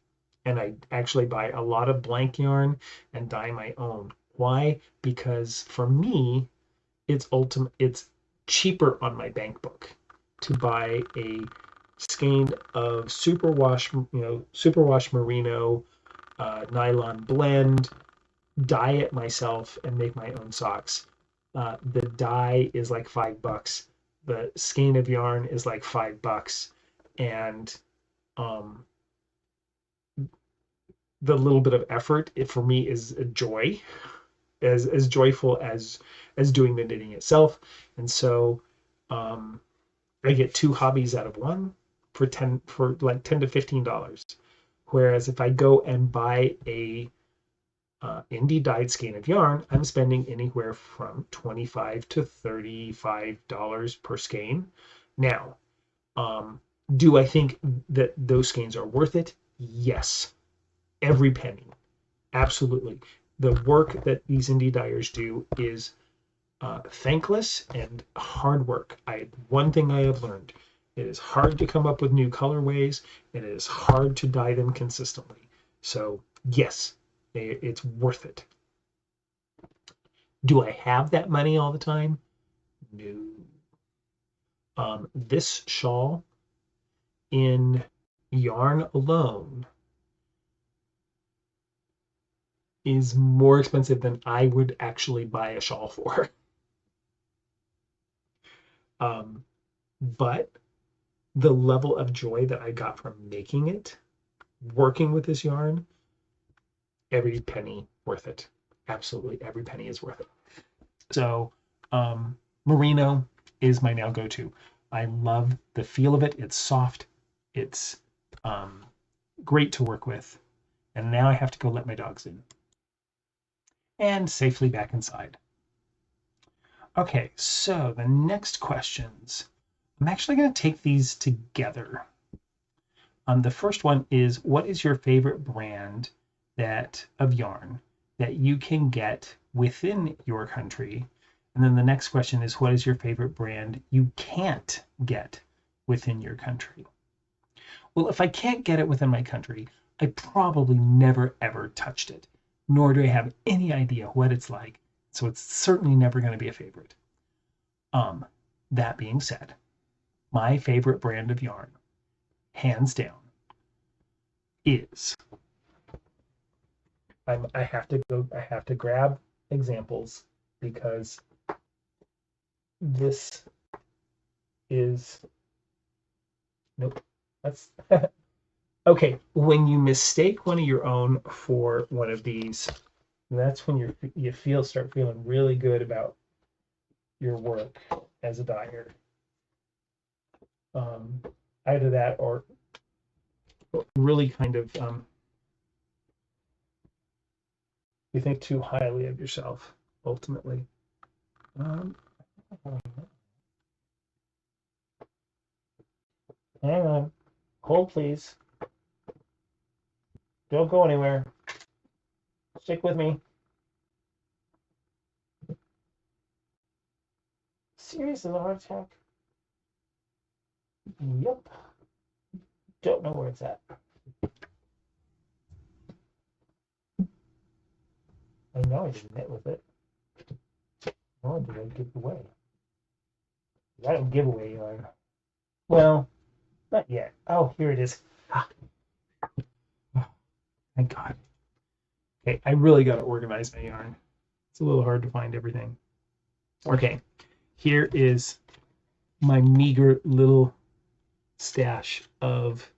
and I actually buy a lot of blank yarn and dye my own. Why? Because for me, it's cheaper on my bank book to buy a skein of superwash merino nylon blend, dye it myself, and make my own socks. The dye is like $5. The skein of yarn is like $5, and the little bit of effort for me is a joy, as joyful as doing the knitting itself. And so I get two hobbies out of one for like $10 to $15. Whereas if I go and buy a indie dyed skein of yarn, I'm spending anywhere from $25 to $35 per skein. Now, do I think that those skeins are worth it? Yes, every penny, absolutely. The work that these indie dyers do is thankless and hard work. One thing I have learned: it is hard to come up with new colorways, and it is hard to dye them consistently. So yes, it's worth it. Do I have that money all the time? No. This shawl in yarn alone is more expensive than I would actually buy a shawl for. But the level of joy that I got from making it, working with this yarn, every penny worth it. Absolutely, every penny is worth it. So merino is my now go-to. I love the feel of it. It's soft. It's great to work with. And now I have to go let my dogs in. And safely back inside. Okay, so the next questions. I'm actually going to take these together. The first one is, what is your favorite brand of yarn that you can get within your country? And then the next question is, what is your favorite brand you can't get within your country? Well, if I can't get it within my country, I probably never ever touched it, nor do I have any idea what it's like. So it's certainly never going to be a favorite. That being said, my favorite brand of yarn, hands down, is I have to grab examples because this is, nope, that's okay. When you mistake one of your own for one of these, that's when you start feeling really good about your work as a dyer. Either that or really kind of you think too highly of yourself ultimately. Hang on, hold please, don't go anywhere, stick with me. Seriously, a heart attack? Yep. Don't know where it's at. I know I didn't knit with it. Nor did I give away. I don't give away yarn. Well, not yet. Oh, here it is. Ah. Oh, thank God. Okay, I really got to organize my yarn. It's a little hard to find everything. Okay, here is my meager little stash of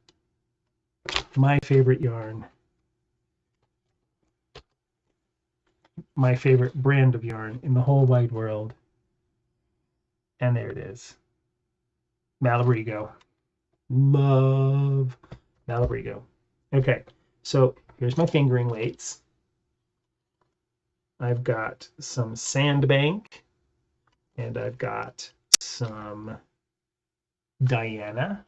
my favorite yarn. My favorite brand of yarn in the whole wide world. And there it is. Malabrigo. Love Malabrigo. Okay, so here's my fingering weights. I've got some Sandbank, and I've got some Diana,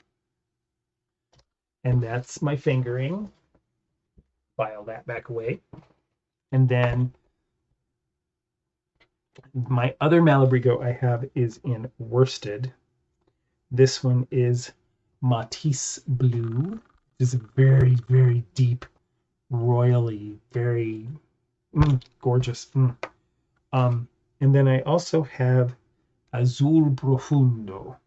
and that's my fingering. File that back away. And then my other Malabrigo I have is in worsted. This one is Matisse Blue. It's very, very deep, royally, very gorgeous. And then I also have Azul Profundo,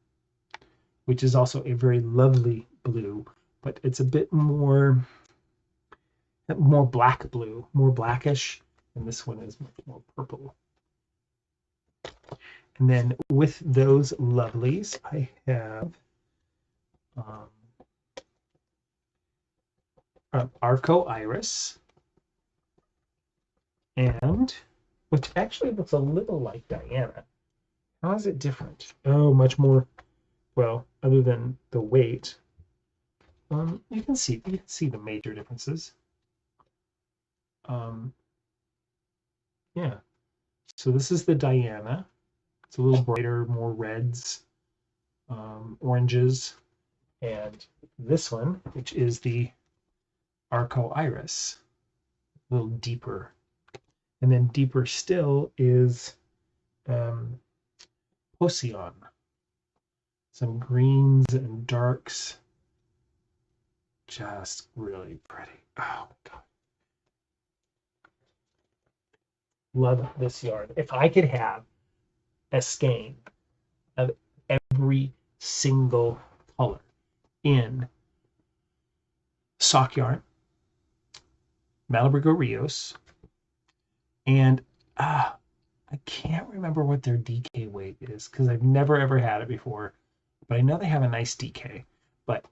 which is also a very lovely blue, but it's a bit more black blue, more blackish, and this one is much more purple. And then with those lovelies, I have Arco Iris, and which actually looks a little like Diana. How is it different? Oh, much more. Well, other than the weight, you can see the major differences. Yeah. So this is the Diana. It's a little brighter, more reds, oranges. And this one, which is the Arco Iris, a little deeper. And then deeper still is Procyon. Some greens and darks. Just really pretty. Oh my God. Love this yarn. If I could have a skein of every single color in sock yarn, Malabrigo Rios, and I can't remember what their DK weight is because I've never ever had it before, but I know they have a nice DK. But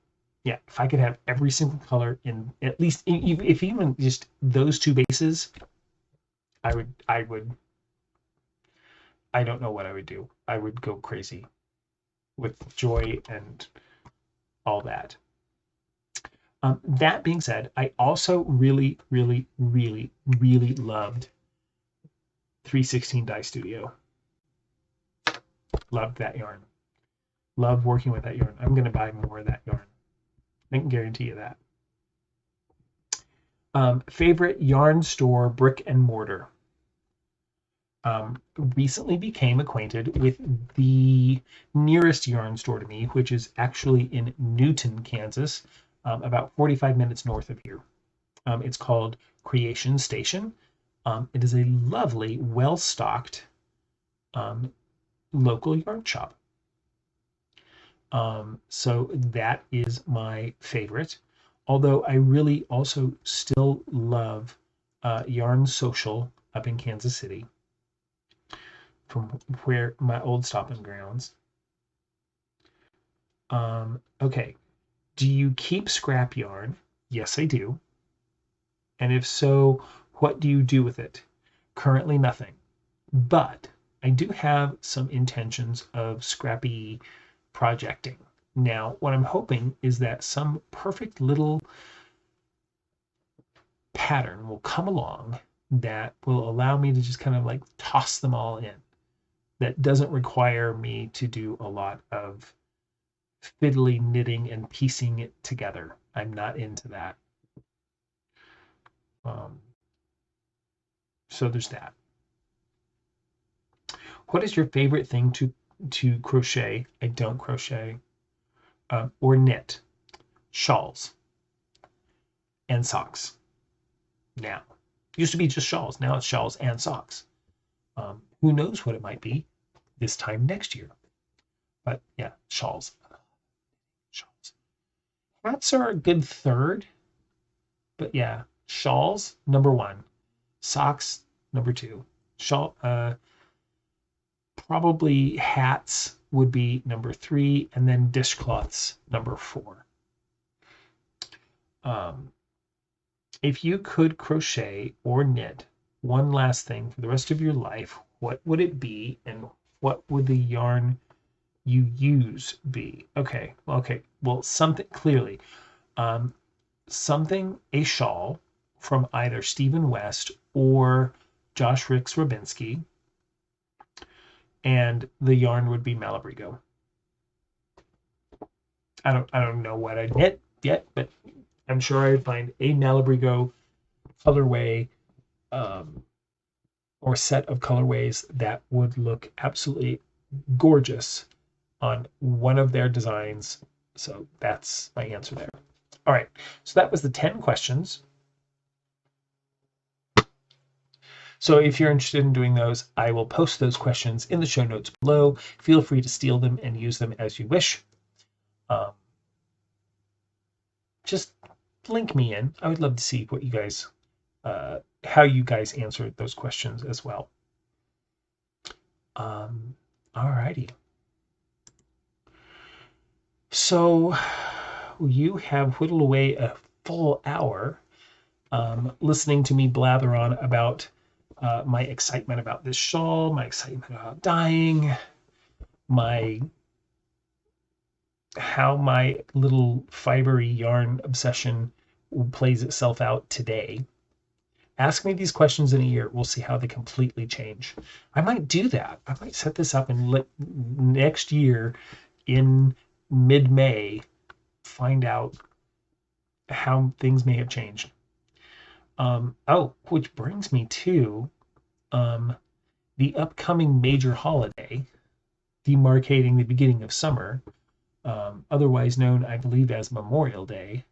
yeah, if I could have every single color in at least, if even just those two bases, I would. I don't know what I would do. I would go crazy with joy and all that. That being said, I also really, really, really, really loved 316 Dye Studio. Loved that yarn. Love working with that yarn. I'm going to buy more of that yarn. I can guarantee you that. Favorite yarn store, brick and mortar. Recently became acquainted with the nearest yarn store to me, which is actually in Newton, Kansas, about 45 minutes north of here. It's called Creation Station. It is a lovely, well-stocked local yarn shop. So that is my favorite. Although I really also still love Yarn Social up in Kansas City, from where my old stomping grounds. Okay. Do you keep scrap yarn? Yes, I do. And if so, what do you do with it? Currently nothing. But I do have some intentions of scrappy projecting. Now, what I'm hoping is that some perfect little pattern will come along that will allow me to just kind of like toss them all in. That doesn't require me to do a lot of fiddly knitting and piecing it together. I'm not into that. So there's that. What is your favorite thing to crochet? I don't crochet. Or knit. Shawls and socks. Now, used to be just shawls. Now it's shawls and socks. Who knows what it might be this time next year? But yeah, shawls. Shawls. Hats are a good third. But yeah, shawls, number one. Socks, number two. Shawl, probably hats would be number three, and then dishcloths, number four. If you could crochet or knit one last thing for the rest of your life, what would it be, and what would the yarn you use be? Okay. Well, something clearly, something, a shawl from either Stephen West or Josh Ryks-Robinsky, and the yarn would be Malabrigo. I don't know what I'd knit yet, but I'm sure I would find a Malabrigo colorway or set of colorways that would look absolutely gorgeous on one of their designs. So that's my answer there. All right, so that was the 10 questions. So if you're interested in doing those, I will post those questions in the show notes below. Feel free to steal them and use them as you wish. Just link me in. I would love to see what you guys, how you guys answered those questions as well. All righty. So you have whittled away a full hour listening to me blather on about my excitement about this shawl, my excitement about dyeing, how my little fibery yarn obsession plays itself out today. Ask me these questions in a year. We'll see how they completely change. I might do that. I might set this up and let next year in mid-May find out how things may have changed. Which brings me to the upcoming major holiday, demarcating the beginning of summer, otherwise known, I believe, as Memorial Day,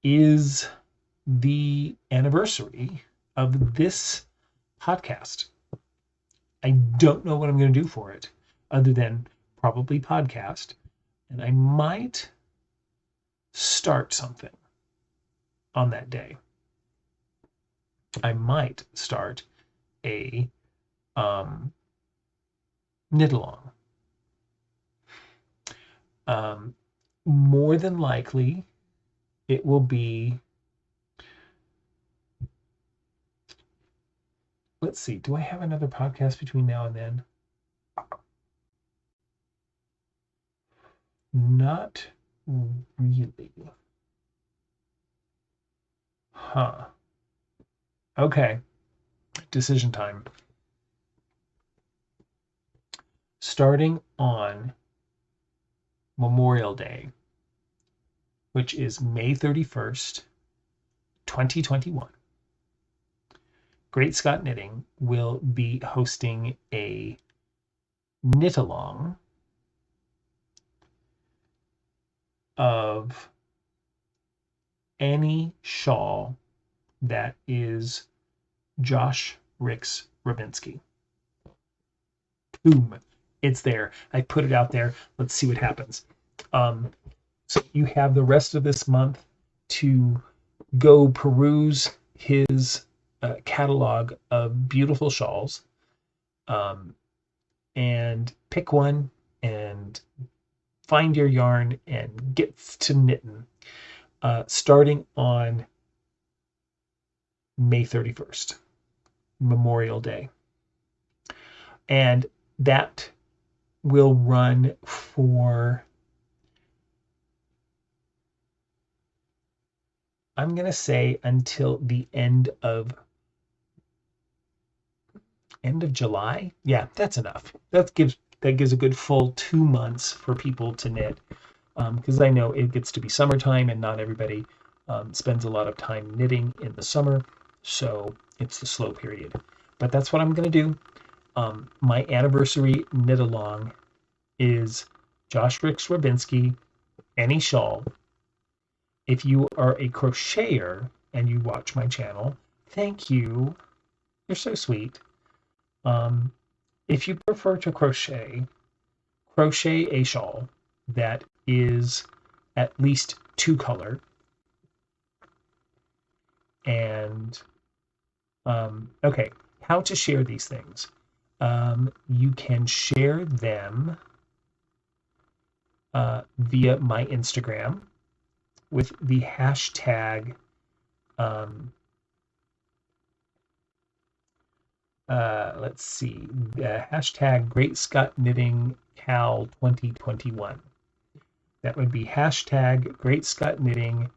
is the anniversary of this podcast. I don't know what I'm going to do for it other than probably podcast, and I might start something on that day. I might start a knit along. More than likely, it will be, let's see, do I have another podcast between now and then? Not really. Huh. Okay. Decision time. Starting on Memorial Day, which is May 31st, 2021, GreatScott Knitting will be hosting a knit along of any shawl that is Josh Ryks-Robinsky. Boom. It's there. I put it out there. Let's see what happens. So you have the rest of this month to go peruse his catalog of beautiful shawls, and pick one and find your yarn and get to knitting, starting on May 31st, Memorial Day. And that will run for, I'm going to say, until the end of July. Yeah, that's enough. That gives a good full 2 months for people to knit, because I know it gets to be summertime and not everybody spends a lot of time knitting in the summer, so it's the slow period. But that's what I'm going to do. My anniversary knit along is Josh Ryks-Robinsky, any shawl. If you are a crocheter and you watch my channel, thank you. You're so sweet. If you prefer to crochet a shawl that is at least 2 color. And okay, how to share these things. You can share them via my Instagram with the hashtag let's see, the hashtag GreatScott Knitting Cal 2021. That would be hashtag GreatScott Knitting.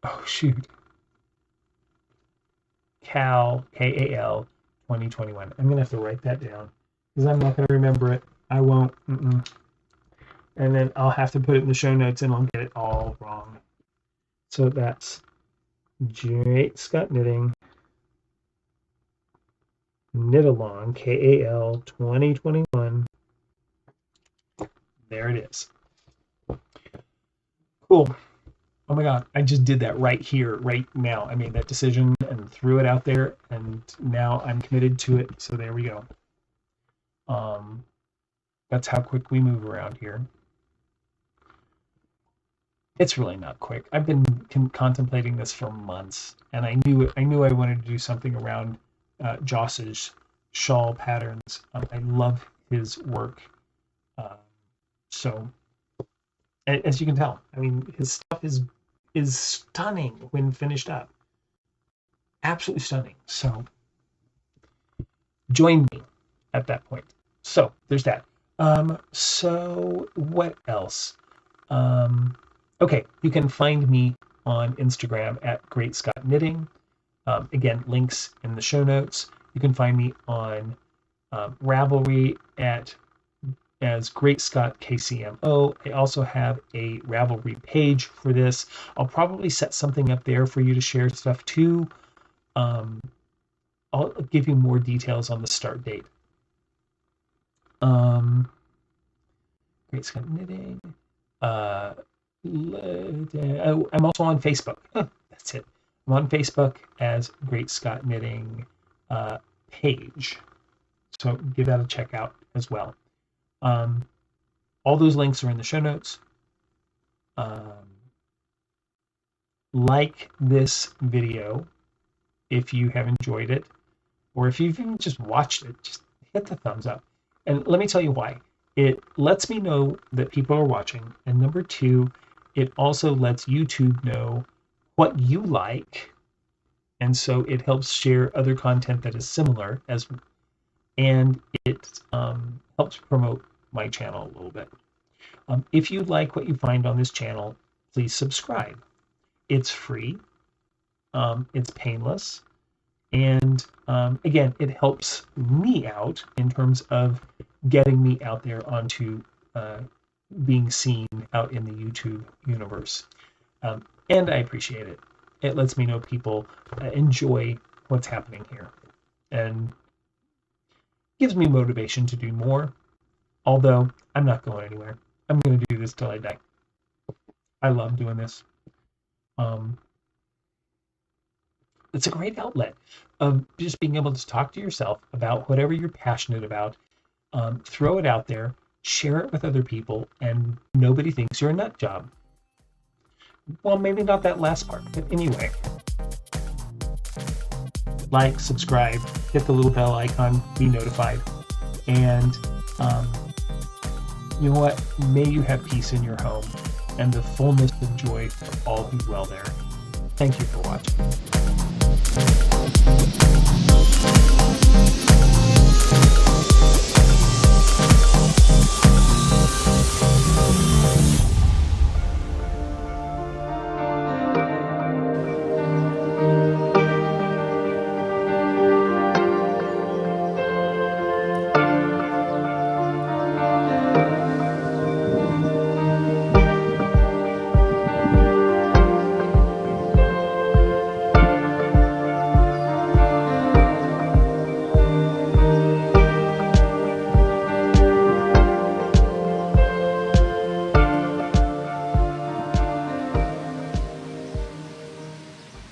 Oh shoot. Cal, K-A-L 2021. I'm gonna have to write that down because I'm not gonna remember it. I won't. And then I'll have to put it in the show notes and I'll get it all wrong. So that's GreatScott Knitting Knit Along, K-A-L 2021. There it is. Cool. Oh my God, I just did that right here, right now. I made that decision and threw it out there, and now I'm committed to it. So there we go. That's how quick we move around here. It's really not quick. I've been contemplating this for months, and I knew I wanted to do something around Josh's shawl patterns. I love his work. So, as you can tell, I mean, his stuff is stunning when finished up. Absolutely stunning. So, join me at that point. So, there's that. So what else? Okay, you can find me on Instagram at GreatScott Knitting. Again, links in the show notes. You can find me on Ravelry as GreatScott KCMO. I also have a Ravelry page for this. I'll probably set something up there for you to share stuff too. I'll give you more details on the start date. GreatScott Knitting. I'm also on Facebook. That's it. I'm on Facebook as GreatScott Knitting page. So give that a check out as well. All those links are in the show notes. Like this video if you have enjoyed it, or if you've even just watched it, just hit the thumbs up. And let me tell you why. It lets me know that people are watching. And number two, it also lets YouTube know what you like. And so it helps share other content that is similar, and it helps promote my channel a little bit. If you like what you find on this channel, please subscribe. It's free. It's painless. And again, it helps me out in terms of getting me out there onto being seen out in the YouTube universe. And I appreciate it. It lets me know people enjoy what's happening here and gives me motivation to do more. Although I'm not going anywhere. I'm going to do this till I die. I love doing this. It's a great outlet of just being able to talk to yourself about whatever you're passionate about, throw it out there, share it with other people, and nobody thinks you're a nut job. Well, maybe not that last part, but anyway. Like, subscribe, hit the little bell icon, be notified. And you know what? May you have peace in your home and the fullness of joy for all who dwell there. Thank you for watching.